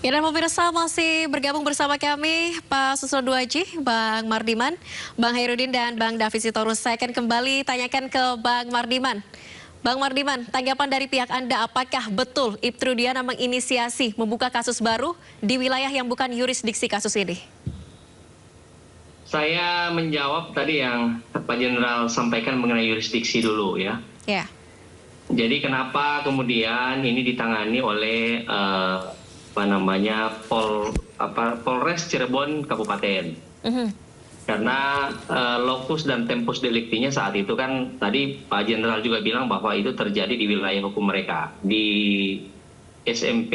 Ya, dan pemirsa masih bergabung bersama kami Pak Susilo Duaji, Bang Mardiman, Bang Hairudin, dan Bang David Sitorus. Saya akan kembali tanyakan ke Bang Mardiman. Bang Mardiman, tanggapan dari pihak Anda, apakah betul Ibtu Rudiana menginisiasi membuka kasus baru di wilayah yang bukan yurisdiksi kasus ini? Saya menjawab tadi yang Pak Jenderal sampaikan mengenai yurisdiksi dulu ya. Ya. Jadi kenapa kemudian ini ditangani oleh Polres Cirebon Kabupaten? Karena lokus dan tempus deliktinya saat itu kan tadi Pak Jenderal juga bilang bahwa itu terjadi di wilayah hukum mereka di SMP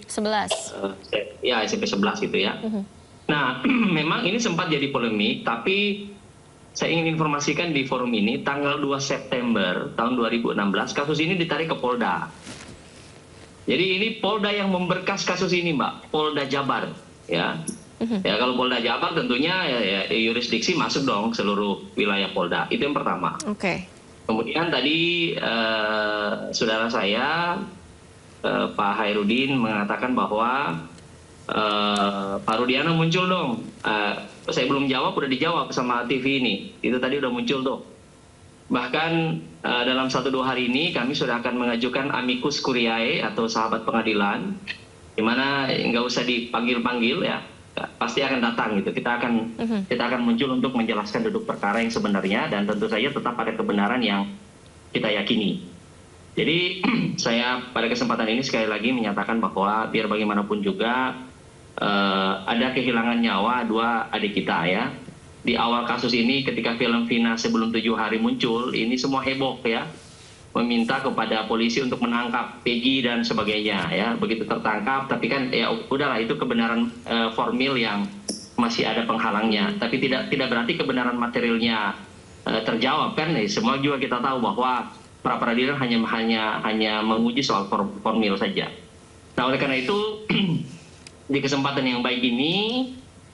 11. Ya SMP 11 gitu ya. Nah, memang ini sempat jadi polemik, tapi saya ingin informasikan di forum ini, tanggal 2 September tahun 2016, kasus ini ditarik ke Polda. Jadi ini Polda yang memberkas kasus ini, Mbak, Polda Jabar. Ya, ya kalau Polda Jabar tentunya ya, yurisdiksi masuk dong seluruh wilayah Polda. Itu yang pertama. Oke. Kemudian tadi saudara saya, Pak Hairudin, mengatakan bahwa Pak Rudiana muncul dong. Saya belum jawab, udah dijawab sama TV ini. Itu tadi udah muncul tuh. Bahkan dalam 1-2 hari ini kami sudah akan mengajukan amicus curiae atau sahabat pengadilan, di mana nggak usah dipanggil-panggil ya, pasti akan datang gitu. Kita akan muncul untuk menjelaskan duduk perkara yang sebenarnya, dan tentu saja tetap ada kebenaran yang kita yakini. Jadi saya pada kesempatan ini sekali lagi menyatakan bahwa biar bagaimanapun juga ada kehilangan nyawa 2 adik kita ya. Di awal kasus ini ketika film Vina sebelum 7 hari muncul, ini semua heboh ya. Meminta kepada polisi untuk menangkap Peggy dan sebagainya ya. Begitu tertangkap, tapi kan ya udahlah, itu kebenaran formil yang masih ada penghalangnya. Tapi tidak berarti kebenaran materialnya terjawab kan. Semua juga kita tahu bahwa pra peradilan hanya menguji soal formil saja. Nah, oleh karena itu di kesempatan yang baik ini,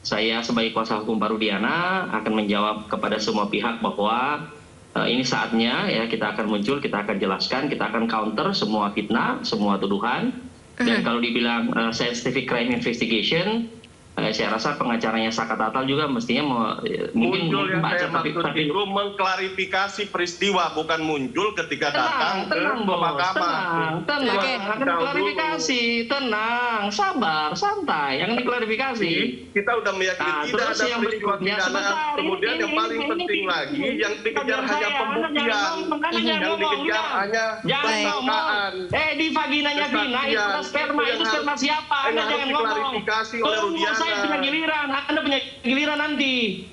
saya sebagai kuasa hukum Pak Rudiana akan menjawab kepada semua pihak bahwa ini saatnya ya kita akan muncul, kita akan jelaskan, kita akan counter semua fitnah, semua tuduhan. Dan kalau dibilang scientific crime investigation, saya rasa pengacaranya Saka Tatal juga mestinya mungkin baca, tapi itu mengklarifikasi peristiwa, bukan muncul ketika datang ke mahkamah. Tenang, klarifikasi, tenang, sabar, santai, yang diklarifikasi. Kita udah meyakini tidak ada peristiwa pidana. Kemudian yang paling penting lagi, yang dikejar hanya pembuktian, yang dikejar hanya persangkaan. Di vaginanya Vina itu sperma, itu sperma siapa? Anda jangan ngomong. Klarifikasi oleh Rudiana. Saya punya giliran, Anda punya giliran nanti.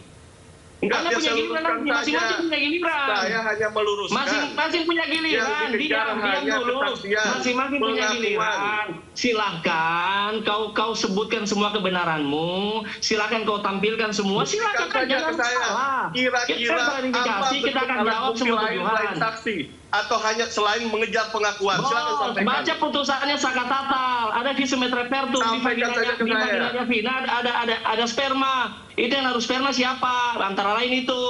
Anda punya giliran nanti, masing-masing punya giliran. Saya hanya meluruskan. Masing-masing punya giliran, diam dulu. Masing-masing punya giliran. Silahkan kau sebutkan semua kebenaranmu, silahkan kau tampilkan semua, silahkan aja, jangan salah. Kira-kira apa kita akan jawab semua tuduhan. Atau hanya selain mengejar pengakuan? Silakan sampaikan. Baca putusannya Saka Tatal, ada visum et repertum, di vaginanya Vina ada sperma. Itu yang harus sperma siapa? Antara lain itu.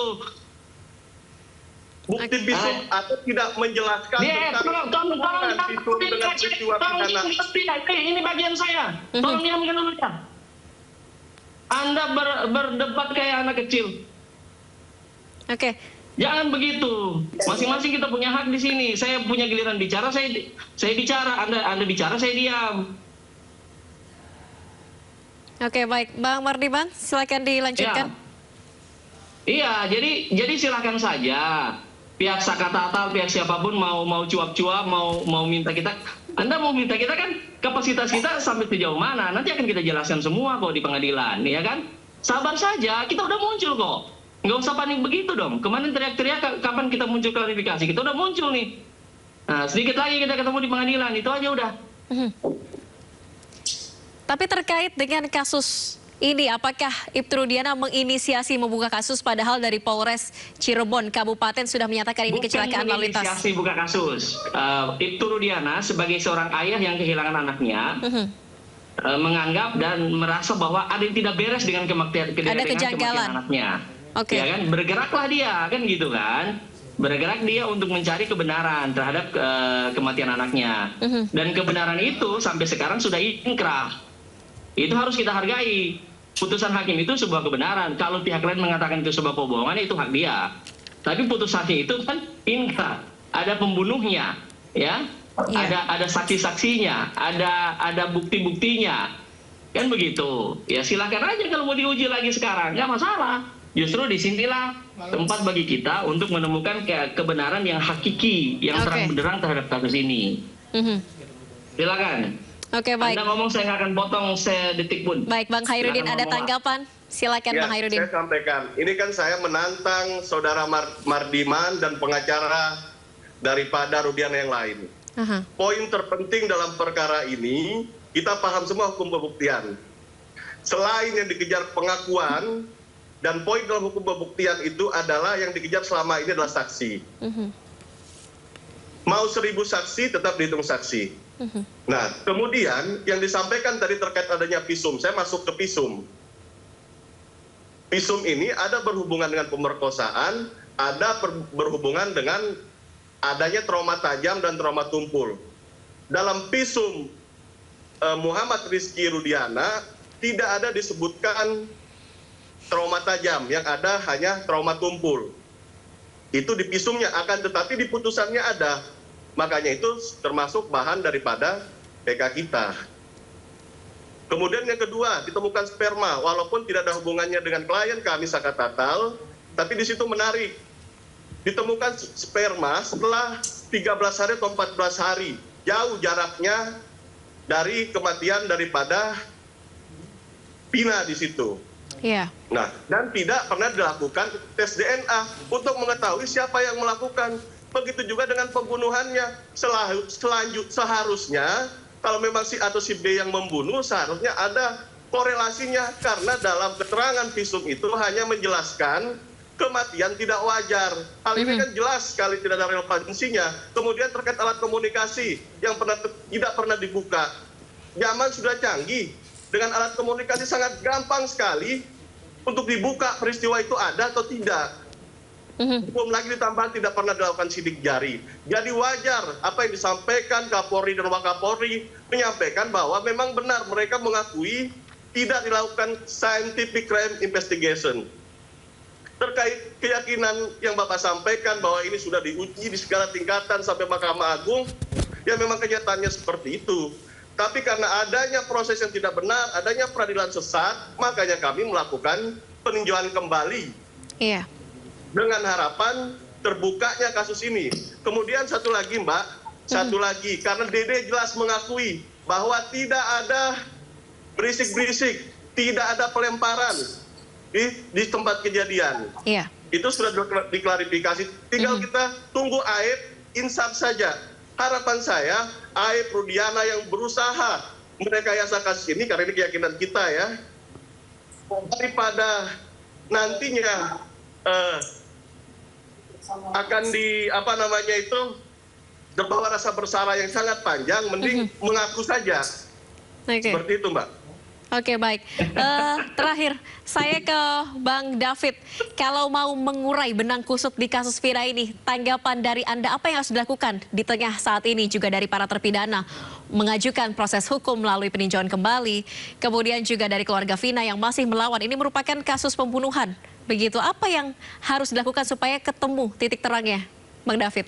Bukti visum atau tidak menjelaskan tentang visum dengan peristiwa pidana. Ini bagian saya. Tolong diamkan dulu ya. Anda berdebat kayak anak kecil. Oke. Jangan begitu. Masing-masing kita punya hak di sini. Saya punya giliran bicara, saya bicara. Anda bicara, saya diam. Oke, baik. Bang Mardiman, silakan dilanjutkan. Iya, jadi silakan saja. Pihak Saka Tatal, pihak siapapun mau cuap-cuap, mau minta kita. Anda mau minta kita kan, kapasitas kita sampai sejauh mana? Nanti akan kita jelaskan semua kok di pengadilan, ya kan? Sabar saja, kita udah muncul kok. Nggak usah panik begitu dong. Kemarin teriak-teriak kapan kita muncul klarifikasi. Kita udah muncul nih. Nah, sedikit lagi kita ketemu di pengadilan. Itu aja udah. Tapi terkait dengan kasus ini, apakah Ibtu Rudiana menginisiasi membuka kasus padahal dari Polres Cirebon Kabupaten sudah menyatakan ini kecelakaan lalu lintas? Bukan menginisiasi buka kasus. Ibtu Rudiana sebagai seorang ayah yang kehilangan anaknya, menganggap dan merasa bahwa ada yang tidak beres dengan kematian anaknya. Okay. Ya kan, bergeraklah dia, kan gitu kan. Bergerak dia untuk mencari kebenaran terhadap kematian anaknya. Dan kebenaran itu sampai sekarang sudah inkrah. Itu harus kita hargai. Putusan hakim itu sebuah kebenaran. Kalau pihak lain mengatakan itu sebuah kebohongan, itu hak dia. Tapi putusannya itu kan inkrah, ada pembunuhnya, ya, ada saksi-saksinya, ada bukti-buktinya, kan begitu. Ya silakan aja kalau mau diuji lagi sekarang, nggak masalah. Justru disinilah tempat bagi kita untuk menemukan kebenaran yang hakiki, yang terang benderang terhadap kasus ini. Silakan. Oke, baik. Anda ngomong saya nggak akan potong sedetik pun. Baik, Bang Hairudin ada tanggapan? Silakan ya, Bang Hairudin. Saya sampaikan, ini kan saya menantang saudara Mardiman dan pengacara daripada Rudiana yang lain. Poin terpenting dalam perkara ini, kita paham semua hukum pembuktian. Selain yang dikejar pengakuan, dan poin dalam hukum pembuktian itu adalah yang dikejar selama ini adalah saksi. Mau 1000 saksi, tetap dihitung saksi. Nah, kemudian yang disampaikan tadi terkait adanya visum, saya masuk ke visum. Visum ini ada berhubungan dengan pemerkosaan, ada berhubungan dengan adanya trauma tajam dan trauma tumpul. Dalam visum Muhammad Rizky Rudiana tidak ada disebutkan trauma tajam, yang ada hanya trauma tumpul. Itu di visumnya, akan tetapi di putusannya ada. Makanya itu termasuk bahan daripada PK kita. Kemudian yang kedua, ditemukan sperma, walaupun tidak ada hubungannya dengan klien kami Saka Tatal, tapi di situ menarik. Ditemukan sperma setelah 13 hari atau 14 hari, jauh jaraknya dari kematian daripada Pina di situ. Iya. Nah, dan tidak pernah dilakukan tes DNA untuk mengetahui siapa yang melakukan. Begitu juga dengan pembunuhannya. Seharusnya kalau memang si A atau si B yang membunuh, seharusnya ada korelasinya, karena dalam keterangan visum itu hanya menjelaskan kematian tidak wajar. Hal ini kan jelas sekali tidak ada relevansinya. Kemudian terkait alat komunikasi yang tidak pernah dibuka. Zaman sudah canggih, dengan alat komunikasi sangat gampang sekali untuk dibuka peristiwa itu ada atau tidak. Belum lagi ditambah tidak pernah dilakukan sidik jari. Jadi wajar apa yang disampaikan Kapolri dan Wakapolri menyampaikan bahwa memang benar mereka mengakui tidak dilakukan scientific crime investigation. Terkait keyakinan yang Bapak sampaikan bahwa ini sudah diuji di segala tingkatan sampai Mahkamah Agung, ya memang kenyataannya seperti itu. Tapi karena adanya proses yang tidak benar, adanya peradilan sesat, makanya kami melakukan peninjauan kembali. Iya. Dengan harapan terbukanya kasus ini. Kemudian satu lagi Mbak, satu lagi, karena Dede jelas mengakui bahwa tidak ada berisik-berisik, tidak ada pelemparan di tempat kejadian. Iya. Itu sudah diklarifikasi, tinggal kita tunggu Aib insaf saja. Harapan saya, Aib Rudiana yang berusaha merekayasa kasus ini, karena ini keyakinan kita ya, daripada nantinya akan terbawa rasa bersalah yang sangat panjang, mending mengaku saja. Seperti itu Mbak. Oke, baik. Terakhir, saya ke Bang David. Kalau mau mengurai benang kusut di kasus Vina ini, tanggapan dari Anda apa yang harus dilakukan di tengah saat ini juga dari para terpidana? Mengajukan proses hukum melalui peninjauan kembali, kemudian juga dari keluarga Vina yang masih melawan. Ini merupakan kasus pembunuhan. Begitu, apa yang harus dilakukan supaya ketemu titik terangnya, Bang David?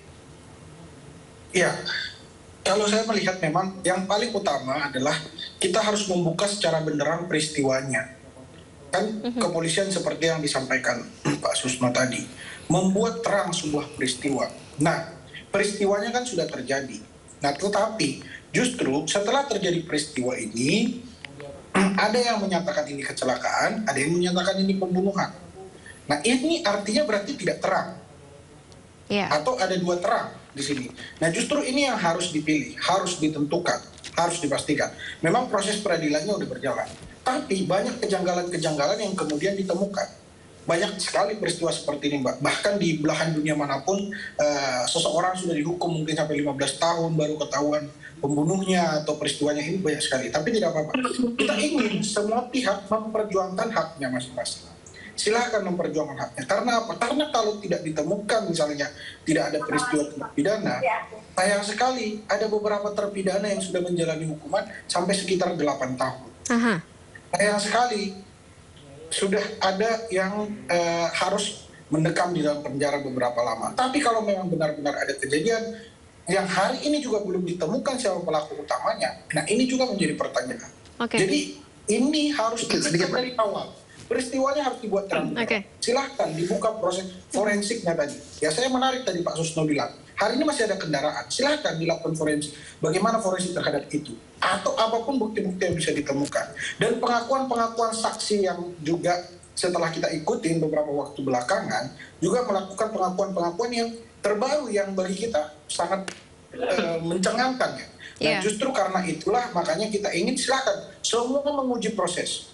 Iya. Kalau saya melihat memang yang paling utama adalah kita harus membuka secara benderang peristiwanya. Kan kepolisian seperti yang disampaikan Pak Susno tadi, membuat terang sebuah peristiwa. Nah, peristiwanya kan sudah terjadi. Nah, tetapi justru setelah terjadi peristiwa ini, ada yang menyatakan ini kecelakaan, ada yang menyatakan ini pembunuhan. Nah, ini artinya berarti tidak terang. Atau ada dua terang di sini. Nah, justru ini yang harus dipilih, harus ditentukan, harus dipastikan. Memang proses peradilannya udah berjalan, tapi banyak kejanggalan-kejanggalan yang kemudian ditemukan. Banyak sekali peristiwa seperti ini, Mbak. Bahkan di belahan dunia manapun, seseorang sudah dihukum mungkin sampai 15 tahun baru ketahuan pembunuhnya atau peristiwanya, ini banyak sekali. Tapi tidak apa-apa. Kita ingin semua pihak memperjuangkan haknya masing-masing. Silahkan memperjuangkan haknya. Karena apa? Karena kalau tidak ditemukan misalnya tidak ada peristiwa tindak pidana, sayang sekali ada beberapa terpidana yang sudah menjalani hukuman sampai sekitar 8 tahun. sayang sekali sudah ada yang harus mendekam di dalam penjara beberapa lama. Tapi kalau memang benar-benar ada kejadian yang hari ini juga belum ditemukan siapa pelaku utamanya, nah ini juga menjadi pertanyaan. Jadi ini harus dicek dari awal. Peristiwanya harus dibuat terang. Silahkan dibuka proses forensiknya tadi. Ya saya menarik tadi Pak Susno bilang, hari ini masih ada kendaraan, silahkan dilakukan forensik. Bagaimana forensik terhadap itu? Atau apapun bukti-bukti yang bisa ditemukan. Dan pengakuan-pengakuan saksi yang juga setelah kita ikutin beberapa waktu belakangan, juga melakukan pengakuan-pengakuan yang terbaru yang bagi kita sangat mencengangkan ya. Dan justru karena itulah makanya kita ingin silakan semua menguji proses.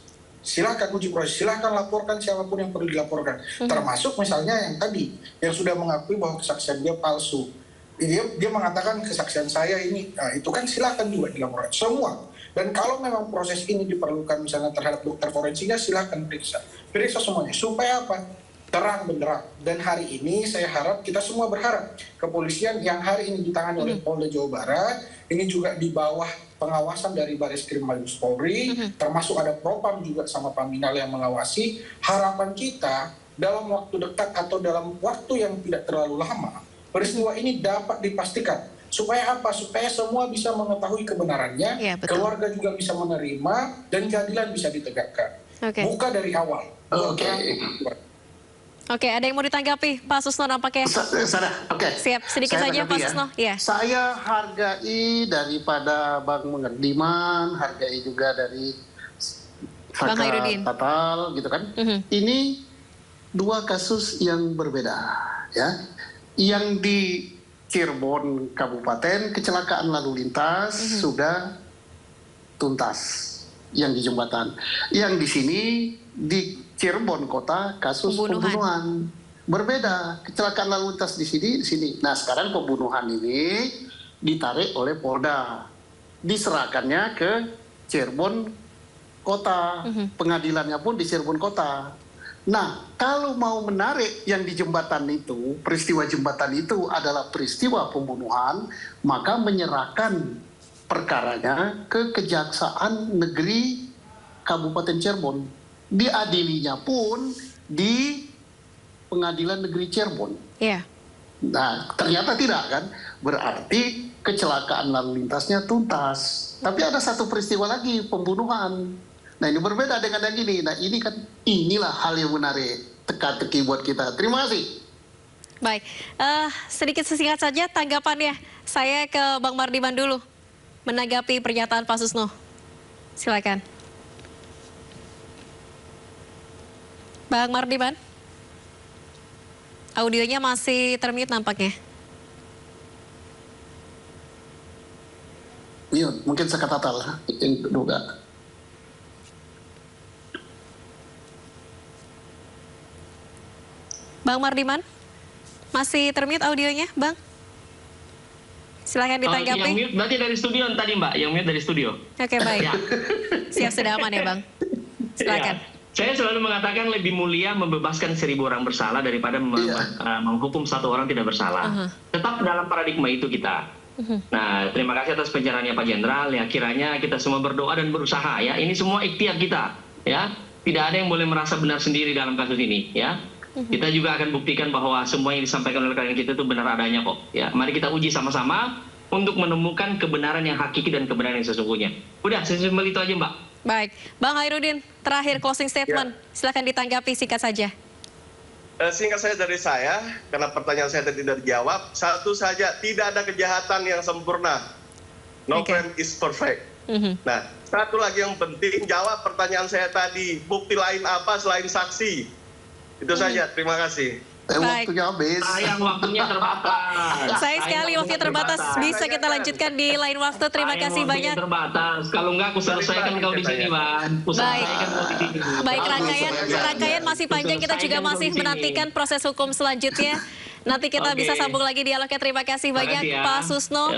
Silakan uji proses, silakan laporkan siapapun yang perlu dilaporkan. Termasuk misalnya yang tadi, yang sudah mengakui bahwa kesaksian dia palsu. Dia mengatakan kesaksian saya ini, nah, itu kan silakan juga dilaporkan. Semua. Dan kalau memang proses ini diperlukan misalnya terhadap dokter forensiknya, silakan periksa. Periksa semuanya. Supaya apa? Terang benderang. Dan hari ini saya harap, kita semua berharap, kepolisian yang hari ini ditangani oleh Polda Jawa Barat, ini juga di bawah pengawasan dari Bareskrim Mabes Polri, termasuk ada Propam juga sama Paminal yang mengawasi. Harapan kita dalam waktu dekat atau dalam waktu yang tidak terlalu lama, peristiwa ini dapat dipastikan. Supaya apa? Supaya semua bisa mengetahui kebenarannya, keluarga juga bisa menerima, dan keadilan bisa ditegakkan. Buka dari awal. Oke, ada yang mau ditanggapi Pak Susno nampaknya? Siap, sedikit saja Pak Susno. Saya hargai daripada Bang Mardiman, hargai juga dari Bang Hairudin Tatal, gitu kan. Ini dua kasus yang berbeda, ya. Yang di Cirebon Kabupaten kecelakaan lalu lintas sudah tuntas yang di jembatan. Yang di sini di Cirebon Kota kasus pembunuhan. Berbeda, kecelakaan lalu lintas di sini. Nah, sekarang pembunuhan ini ditarik oleh Polda. Diserahkannya ke Cirebon Kota. Pengadilannya pun di Cirebon Kota. Nah, kalau mau menarik yang di jembatan itu, peristiwa jembatan itu adalah peristiwa pembunuhan, maka menyerahkan perkaranya ke Kejaksaan Negeri Kabupaten Cirebon. Diadilinya pun di Pengadilan Negeri Cirebon. Nah, ternyata tidak kan? Berarti kecelakaan lalu lintasnya tuntas. Tapi ada satu peristiwa lagi, pembunuhan. Nah, ini berbeda dengan yang ini. Nah, ini kan inilah hal yang menarik, teka-teki buat kita. Terima kasih. Baik, sedikit sesingkat saja tanggapannya. Saya ke Bang Mardiman dulu, menanggapi pernyataan Pak Susno. Silakan. Bang Mardiman, audionya masih termute nampaknya. Iya, mungkin sekatatal yang kedua. Bang Mardiman, masih termute audionya, Bang? Silakan ditanggapi. Yang mute berarti dari studio tadi, Mbak. Yang mute dari studio. Oke, baik. Siap, sudah aman ya, Bang? Silakan. Saya selalu mengatakan lebih mulia membebaskan 1000 orang bersalah daripada menghukum 1 orang tidak bersalah. Tetap dalam paradigma itu kita. Nah, terima kasih atas pencerahannya Pak Jenderal. Ya, kiranya kita semua berdoa dan berusaha ya. Ini semua ikhtiar kita, ya. Tidak ada yang boleh merasa benar sendiri dalam kasus ini, ya. Kita juga akan buktikan bahwa semua yang disampaikan oleh klien kita itu benar adanya kok. Ya, mari kita uji sama-sama untuk menemukan kebenaran yang hakiki dan kebenaran yang sesungguhnya. Udah, sesimpel itu aja, Mbak. Baik, Bang Hairudin, terakhir closing statement. Silakan ditanggapi singkat saja. Singkat saja dari saya, karena pertanyaan saya tadi tidak dijawab. Satu saja, tidak ada kejahatan yang sempurna. No crime is perfect. Nah, satu lagi yang penting, jawab pertanyaan saya tadi. Bukti lain apa selain saksi? Itu saja, terima kasih. Waktunya habis. Sayang waktunya terbatas. Sayang sekali waktunya terbatas. Bisa kita lanjutkan di lain waktu. Terima kasih banyak. Terbatas. Kalau enggak, aku selesaikan kau di sini, Bang. Baik, rangkaian masih panjang. Kita juga masih menantikan proses hukum selanjutnya. Nanti kita bisa sambung lagi dialognya. Terima kasih banyak Pak Susno,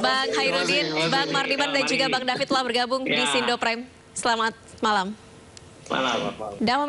Bang Hairudin, Bang Mardiman, dan juga Bang David telah bergabung di Sindo Prime. Selamat malam. Malam.